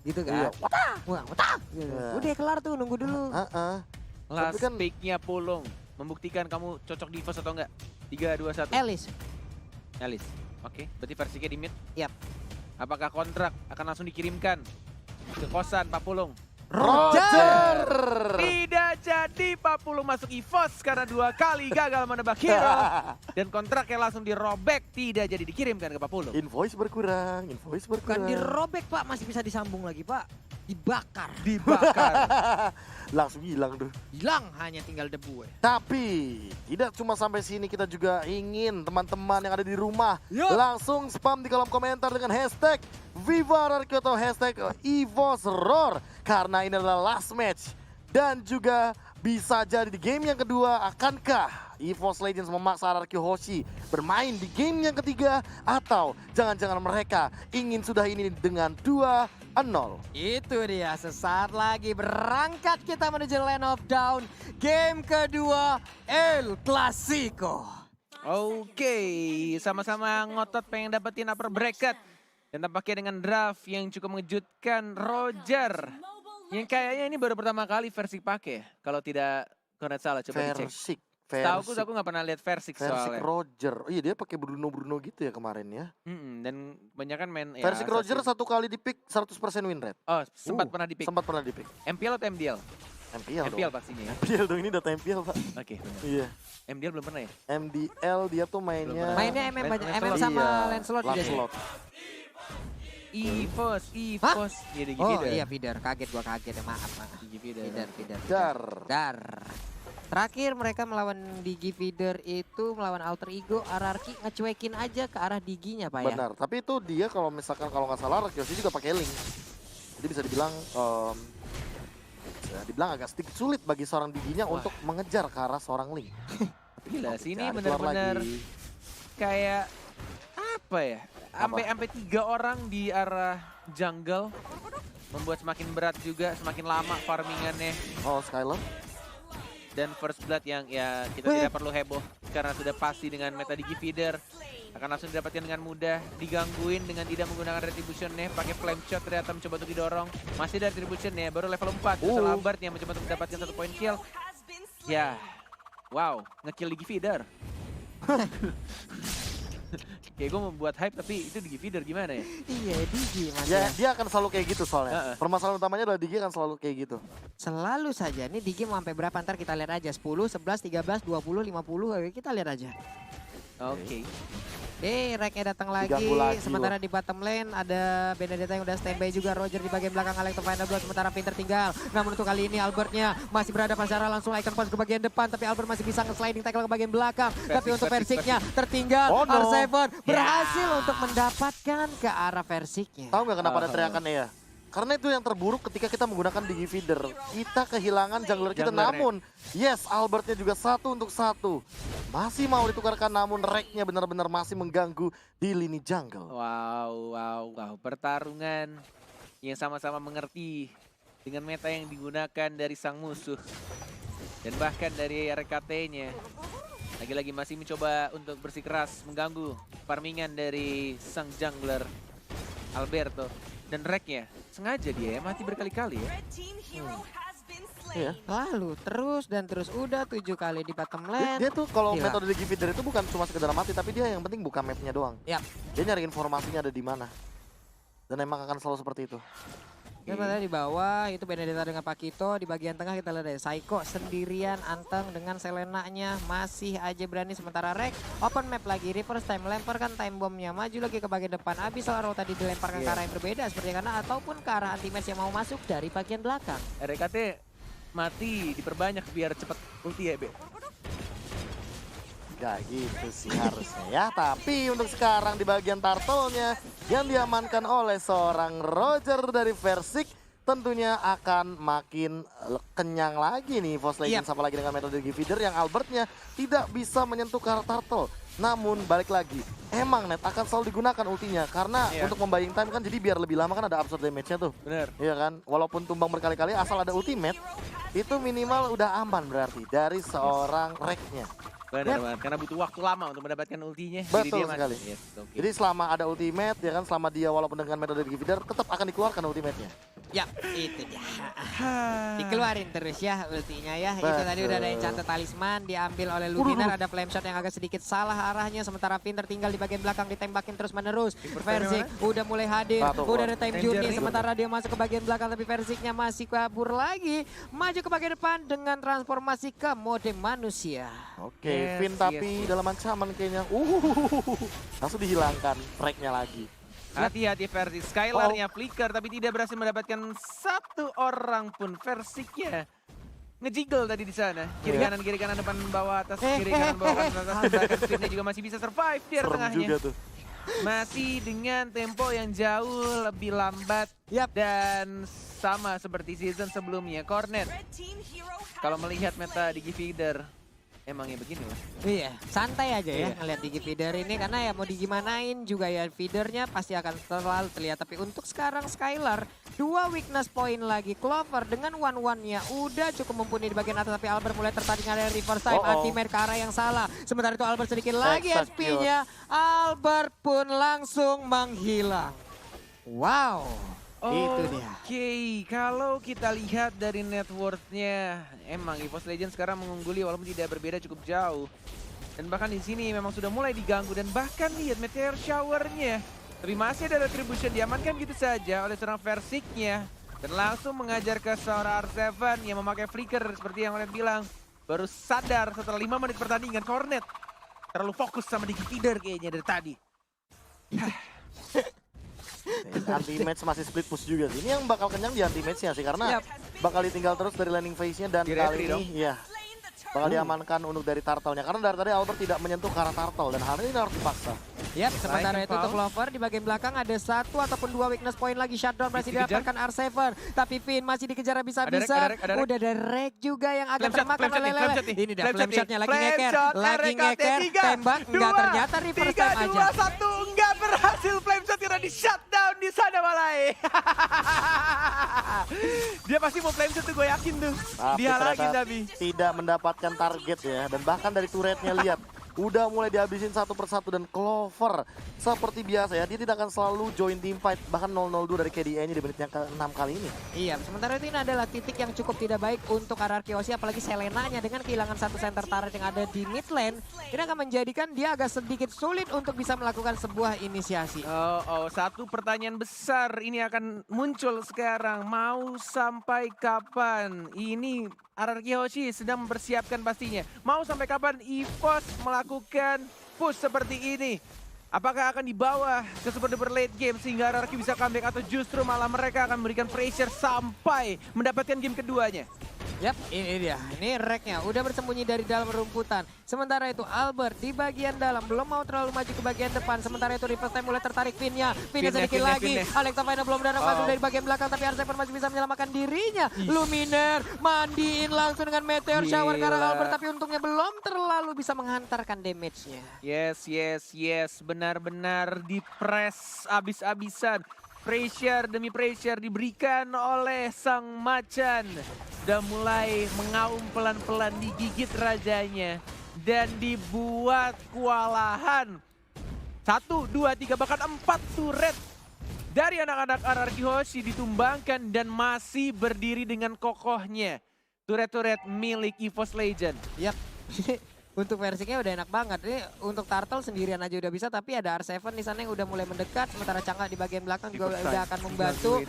gitu Iya. kan. Wah, watah. Gitu. Iya. Udah kelar tuh, nunggu dulu. Last Tapi kan- pick-nya Pulung. Membuktikan kamu cocok di first atau enggak? 3, 2, 1. Elis. Elis. Oke, berarti versinya di mid. Yap. Apakah kontrak akan langsung dikirimkan ke kosan Pak Pulung? Roger. Tidak jadi Pak Pulung masuk EVOS karena 2 kali gagal menebak hero. Dan kontraknya langsung dirobek, tidak jadi dikirimkan ke Pak Pulung. Invoice berkurang. Bukan dirobek Pak, masih bisa disambung lagi Pak. Dibakar. Dibakar. Langsung hilang tuh. Hilang, hanya tinggal debu. Tapi tidak cuma sampai sini, kita juga ingin teman-teman yang ada di rumah Yup. langsung spam di kolom komentar dengan hashtag Viva Rarky atau hashtag EVOS Roar. Karena ini adalah last match. Dan juga bisa jadi di game yang kedua, akankah EVOS Legends memaksa Rarky Hoshi bermain di game yang ketiga? Atau jangan-jangan mereka ingin sudah ini dengan 2-0. Itu dia, sesaat lagi berangkat kita menuju Land of Dawn. Game kedua, El Clasico. Oke, sama-sama ngotot pengen dapetin upper bracket. Dan tampaknya dengan draft yang cukup mengejutkan, Roger. Yang kayaknya ini baru pertama kali versi pakai ya. Kalau tidak Konet salah, coba dicek. Versik. Tahu aku nggak pernah lihat versi Versik soalnya. Roger. Oh iya, dia pakai Bruno gitu ya kemarin ya. Dan kebanyakan main ya, Versik Roger assassin. satu kali di pick 100% win rate. Oh, sempat pernah di pick. Sempat pernah di pick. MPL atau MDL? MPL dong. MPL pastinya ya. MPL dong, ini data MPL Pak. Oke, benar. Iya. MDL belum pernah ya? MDL dia tuh mainnya. Belum Mainnya MM banyak, MM Lancelot. sama Iya, Lancelot juga sih. Lancelot. EVOS. Ya, Digi Oh Feeder. iya, feeder. Kaget gua kaget ya, maaf. Digi Feeder. Feeder. Dar. Dar. Terakhir mereka melawan Digi Feeder itu melawan Alter Ego, Ararki ngecuekin aja ke arah Diginya Pak ya. Benar, tapi itu dia kalau misalkan kalau nggak salah Kyoshi juga pakai link. Jadi bisa dibilang agak sedikit sulit bagi seorang Diginya Wah. untuk mengejar ke arah seorang link. Gila, Tapi sini cari keluar benar-benar lagi. kayak apa ya? Sampai 3 orang di arah jungle membuat semakin berat juga, semakin lama farmingannya. Oh, Skylar. Dan first blood yang ya kita tidak perlu heboh karena sudah pasti dengan meta Digi Feeder akan langsung didapatkan dengan mudah, digangguin dengan tidak menggunakan retribution-nya, pakai flame shot ternyata mencoba untuk didorong, masih ada retribution-nya, baru level 4, Albert yang mencoba untuk mendapatkan 1 point kill. Ya, wow, ngekill Digi Feeder. Kayak gue membuat hype tapi itu Digi Feeder gimana ya? Iya, Digi Mas Ya, ya. dia akan selalu kayak gitu soalnya. Heeh. Permasalahan utamanya adalah Digi akan selalu kayak gitu. Selalu saja. Ini Digi mau sampai berapa ntar kita lihat aja. 10, 11, 13, 20, 50. Kita lihat aja. Oke. Reknya datang lagi. Diganggu lagi Sementara di bottom lane ada Benedetta yang udah standby juga. Roger di bagian belakang Alex Final 2. Sementara Pinter tinggal. Namun untuk kali ini Albertnya masih berada secara langsung icon point ke bagian depan. Tapi Albert masih bisa nge-sliding tackle ke bagian belakang. Tapi untuk Versiknya tertinggal. Oh, no. R7 berhasil untuk mendapatkan ke arah Versiknya. Tahu nggak kenapa ada teriakannya ya? Karena itu yang terburuk ketika kita menggunakan Digi Feeder. Kita kehilangan jungler kita, Junglernya. namun yes, Albertnya juga 1 untuk 1. Masih mau ditukarkan, namun Reknya benar-benar masih mengganggu di lini jungle. Wow. Pertarungan yang sama-sama mengerti dengan meta yang digunakan dari sang musuh. Dan bahkan dari RKT-nya. Lagi-lagi masih mencoba untuk bersikeras mengganggu farmingan dari sang jungler Alberto. Dan Reknya sengaja dia ya, mati berkali-kali ya. Iya. Lalu terus udah 7 kali di bottom lane. Dia tuh kalau Gila. metode Digi Feeder itu bukan cuma sekedar mati, tapi dia yang penting buka mapnya doang. Yap. Dia nyari informasinya ada di mana. Dan emang akan selalu seperti itu. Kita di bawah itu Benedetta dengan Pakito, di bagian tengah kita lihat ada Saiko sendirian Anteng dengan Selenanya masih aja berani, sementara Rek open map lagi, reverse time lemparkan time bombnya, maju lagi ke bagian depan. Abis Arrow tadi dilemparkan ke arah yang berbeda seperti karena ataupun ke arah anti-match yang mau masuk dari bagian belakang. RKT mati diperbanyak biar cepat ulti ya, Be. Gak gitu sih harusnya ya. Tapi untuk sekarang di bagian turtle-nya yang diamankan oleh seorang Roger dari Versik, tentunya akan makin kenyang lagi nih EVOS Legends, apalagi dengan metode Digi Feeder yang Albertnya tidak bisa menyentuh ke arah turtle. Namun balik lagi, emang net akan selalu digunakan ultinya karena untuk membaying time kan, jadi biar lebih lama kan ada absorb damage-nya tuh. Bener. Iya kan, walaupun tumbang berkali-kali asal ada ultimate, itu minimal udah aman berarti dari seorang Reknya. Benar banget, karena butuh waktu lama untuk mendapatkan ultinya. Betul Jadi dia sekali. Yes, okay. Jadi selama ada ultimate, ya kan, selama dia walaupun dengan metode Digi Feeder tetap akan dikeluarkan ultimate-nya. Ya, itu dia. Dikeluarin terus ya ultinya ya. Itu tadi udah ada enchant talisman diambil oleh Luminar. Ada flame shot yang agak sedikit salah arahnya. Sementara Finn tertinggal di bagian belakang ditembakin terus menerus. Versik udah mulai hadir. Udah ada time journey. Sementara dia masuk ke bagian belakang tapi Versiknya masih kabur lagi. Maju ke bagian depan dengan transformasi ke mode manusia. Oke, Finn tapi dalam ancaman kayaknya. Langsung dihilangkan tracknya lagi. Hati-hati Versik, Skylar-nya flicker tapi tidak berhasil mendapatkan satu orang pun. Versiknya ngejiggle tadi di sana. Kiri kanan depan bawah atas, kiri kanan bawah atas. Bahkan Finn juga masih bisa survive di area tengahnya. Juga tuh. Masih dengan tempo yang jauh lebih lambat dan sama seperti season sebelumnya. Cornet, kalau melihat meta Digi Feeder, emangnya begini lah. Iya, santai aja ya ngeliat Digi Feeder ini karena ya mau digimanain juga ya feedernya pasti akan selalu terlihat. Tapi untuk sekarang Skylar, 2 weakness point lagi. Clover dengan one-one-nya udah cukup mumpuni di bagian atas tapi Albert mulai tertarik ada reverse time anti-mare ke arah yang salah. Sementara itu Albert sedikit lagi SP-nya. Albert pun langsung menghilang. Wow. Itu dia. Oke, kalau kita lihat dari net worth-nya, emang EVOS Legends sekarang mengungguli walaupun tidak berbeda cukup jauh. Dan bahkan di sini memang sudah mulai diganggu dan bahkan lihat meteor shower-nya. Tapi masih ada retribution diamankan gitu saja oleh seorang Versiknya. Dan langsung mengajar ke seorang R7 yang memakai flicker seperti yang Cornet bilang. Baru sadar setelah 5 menit pertandingan. Cornet terlalu fokus sama Digi Feeder kayaknya dari tadi. Anti-match masih split push juga sih. Ini yang bakal kenyang di anti-match-nya sih karena bakal ditinggal terus dari landing phase-nya dan kali ini bakal diamankan untuk dari turtle-nya. Karena dari tadi Albert tidak menyentuh ke arah turtle dan hal ini harus dipaksa. Sementara itu untuk Clover di bagian belakang ada 1 ataupun 2 weakness point lagi. Shutdown masih didapatkan R7. Tapi Finn masih dikejar habis-habisan. Udah ada Rek juga yang agak termakan oleh Lele. Ini dia flame shotnya lagi ngeker. Lagi ngeker, tembak. Enggak, ternyata reverse time aja. 3, 2, 1, enggak berhasil flame shot karena di shutdown di sana Malai. Dia pasti mau flame shot tuh gue yakin tuh. Dihalangin tapi tidak mendapatkan target ya. Dan bahkan dari turretnya lihat. Udah mulai dihabisin satu persatu dan Clover seperti biasa ya. Dia tidak akan selalu join team fight. Bahkan 0-0-2 dari KDA-nya di menit yang ke-6 kali ini. Iya, sementara itu ini adalah titik yang cukup tidak baik untuk RRQ Oshi. Apalagi Selena-nya dengan kehilangan satu center turret yang ada di mid lane. Ini akan menjadikan dia agak sedikit sulit untuk bisa melakukan sebuah inisiasi. Satu pertanyaan besar ini akan muncul sekarang. Mau sampai kapan ini RRQ Oshi sedang mempersiapkan pastinya. Mau sampai kapan EVOS melakukan push seperti ini? Apakah akan dibawa ke super duper late game sehingga RRQ bisa comeback atau justru malah mereka akan memberikan pressure sampai mendapatkan game keduanya? Yap, ini dia. Ini Reknya udah bersembunyi dari dalam rumputan. Sementara itu Albert di bagian dalam belum mau terlalu maju ke bagian depan. Sementara itu reverse time mulai tertarik Finn-nya. Finn-nya sedikit lagi. Alexa Fina belum datang masuk dari bagian belakang tapi R7 masih bisa menyelamatkan dirinya. Luminar mandiin langsung dengan meteor shower ke arah Albert tapi untungnya belum terlalu bisa menghantarkan damage-nya. Yes. Benar-benar di-press abis-abisan. Pressure demi pressure diberikan oleh sang macan. Sudah mulai mengaum pelan-pelan digigit rajanya. Dan dibuat kewalahan. 1, 2, 3 bahkan 4 turret dari anak-anak RRQ Oshi ditumbangkan dan masih berdiri dengan kokohnya. Turret-turret milik EVOS Legend. Yap. Untuk Versiknya udah enak banget. Ini untuk Turtle sendirian aja udah bisa tapi ada R7 di sana yang udah mulai mendekat. Sementara Cangga di bagian belakang juga udah akan membantu.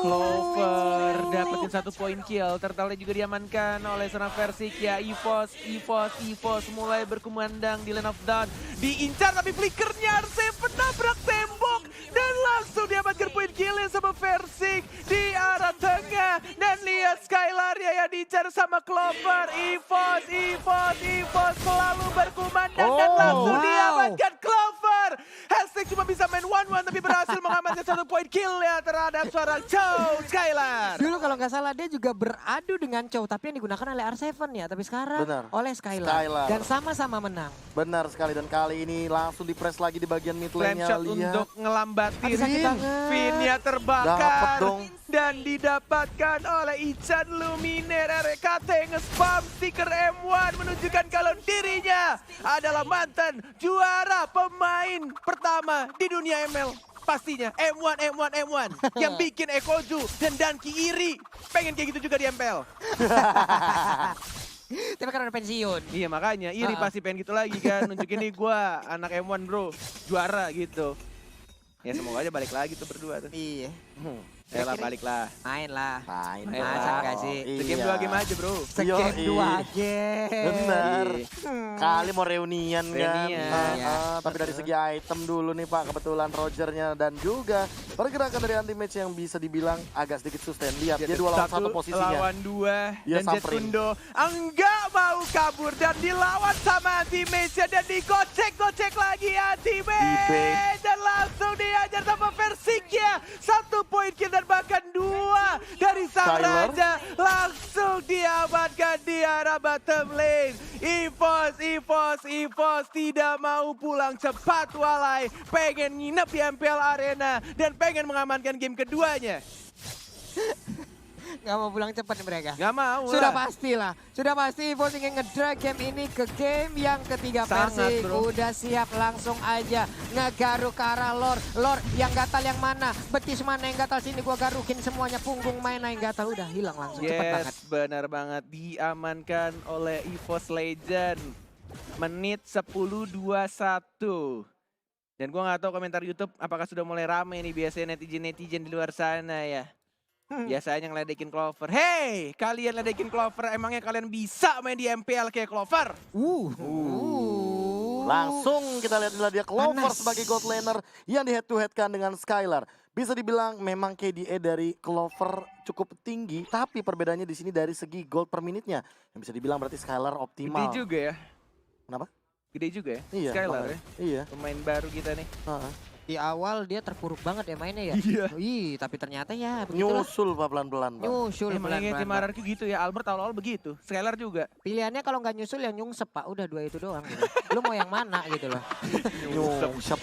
Clover dapetin 1 point kill. Turtle juga diamankan oleh seorang Versik ya. EVOS mulai berkumandang di Land of Dawn. Diincar tapi flickernya R7 nabrak tembok. Dan langsung diamankan point killnya sama Versik di arah tengah. Dan lihat Skylar yang diincar sama Clover. EVOS selalu berkumandang dan langsung diamankan Clover. Hashtag cuma bisa main 1-1 tapi berhasil mengamankan 1 point kill ya terhadap seorang Chow Skylar. Dulu kalau nggak salah dia juga beradu dengan Chow tapi yang digunakan oleh R7 ya. Tapi sekarang oleh Skylar. Dan sama-sama menang. Benar sekali dan kali ini langsung di-press lagi di bagian mid lane-nya. Untuk ngelambatin Finn-nya terbakar. Dapet dong. Dan didapatkan oleh Ichan Luminar. RKT nge-spam stiker M1 menunjukkan kalau dirinya adalah mantan juara pemain pertama di dunia ML. pastinya M1. Yang bikin Ekoju dan Danki iri. Pengen kayak gitu juga di MPL. Tapi kan udah pensiun. Iya makanya, iri pasti pengen gitu lagi kan. Nunjukin nih gue anak M1 bro, juara gitu. Ya semoga aja balik lagi tuh berdua tuh. Iya. Yalah balik lah. Main lah. Main Ayo, Masa lah. enggak sih? Game 2 game aja bro. Segame Yoi. 2 game. Bener. Iya. Kali mau reunian kan. Reunian, ya. Tapi dari segi item dulu nih Pak, kebetulan Rogernya dan juga pergerakan dari anti-match yang bisa dibilang agak sedikit sustain. Lihat, dia 2 lawan 1 posisinya. Lawan 2 Dia dan samperin. Jetundo enggak mau kabur dan dilawan sama anti-match dan digocek-gocek lagi anti-match. Di-bait. Dan langsung diajar sama Versiknya. 1 poin kill dan bahkan 2 dari Sang Skylar. Raja. Langsung diamankan di arah bottom lane. EVOS tidak mau pulang cepat walai. Pengen nginep di MPL Arena dan pengen mengamankan game keduanya. Gak mau pulang cepat nih mereka. Gak mau Sudah lah. pastilah. Sudah pasti EVOS ingin ngedrag game ini ke game yang ketiga. Sangat, Persik bro. udah siap, langsung aja ngegaruk ke arah Lord. Lord yang gatal yang mana? Betis mana yang gatal? Sini gua garukin semuanya. Punggung mana yang gatal? Udah hilang langsung, cepet banget. Yes, benar banget. Diamankan oleh EVOS Legend. Menit 10:21. Dan gua nggak tahu komentar YouTube apakah sudah mulai rame nih biasanya netizen-netizen di luar sana ya. Biasanya ngeledekin Clover. Hey, kalian ledekin Clover, emangnya kalian bisa main di MPL kayak Clover? Langsung kita lihat adalah dia Clover Panas. sebagai gold laner yang di head to head kan dengan Skylar. Bisa dibilang memang KDA dari Clover cukup tinggi, tapi perbedaannya di sini dari segi gold per menitnya. Yang bisa dibilang berarti Skylar Gede optimal. juga ya. Kenapa? Gede juga ya. Iya, Skylar makanya. ya. Iya. Pemain baru kita nih. Heeh. Di awal dia terpuruk banget ya mainnya ya. Iya. Ih, tapi ternyata ya begitulah. Nyusul Pak pelan-pelan Pak. Nyusul Emangnya tim pelan-pelan. RRQ gitu ya. Albert awal-awal begitu. Skylar juga. Pilihannya kalau nggak nyusul yang nyungsep Pak. Udah 2 itu doang. Gitu. Lu mau yang mana gitu loh. Nyungsep.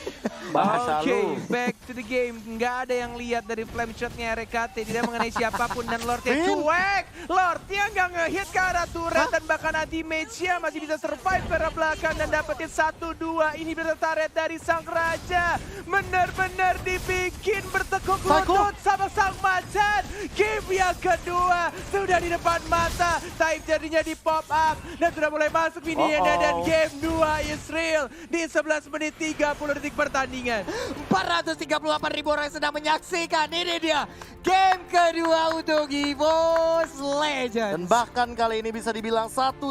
Bahasa Oke, lu. back to the game. Nggak ada yang lihat dari flame shotnya RKT. Tidak mengenai siapapun dan Lordnya Pin. cuek. Lordnya nggak ngehit ke arah turret dan bahkan anti-mage-nya masih bisa survive ke arah belakang dan dapetin 1-2 inhibitor turret dari Sang Raja. Bener-bener dibikin bertekuk Psycho. lutut sama Sang Macan. Game yang kedua sudah di depan mata. Time jadinya di pop up dan sudah mulai masuk mininya dan game 2 is real di 11 menit 30 detik pertandingan. 438.000 orang sedang menyaksikan. Ini dia game kedua untuk EVOS Legends. Dan bahkan kali ini bisa dibilang 1-1.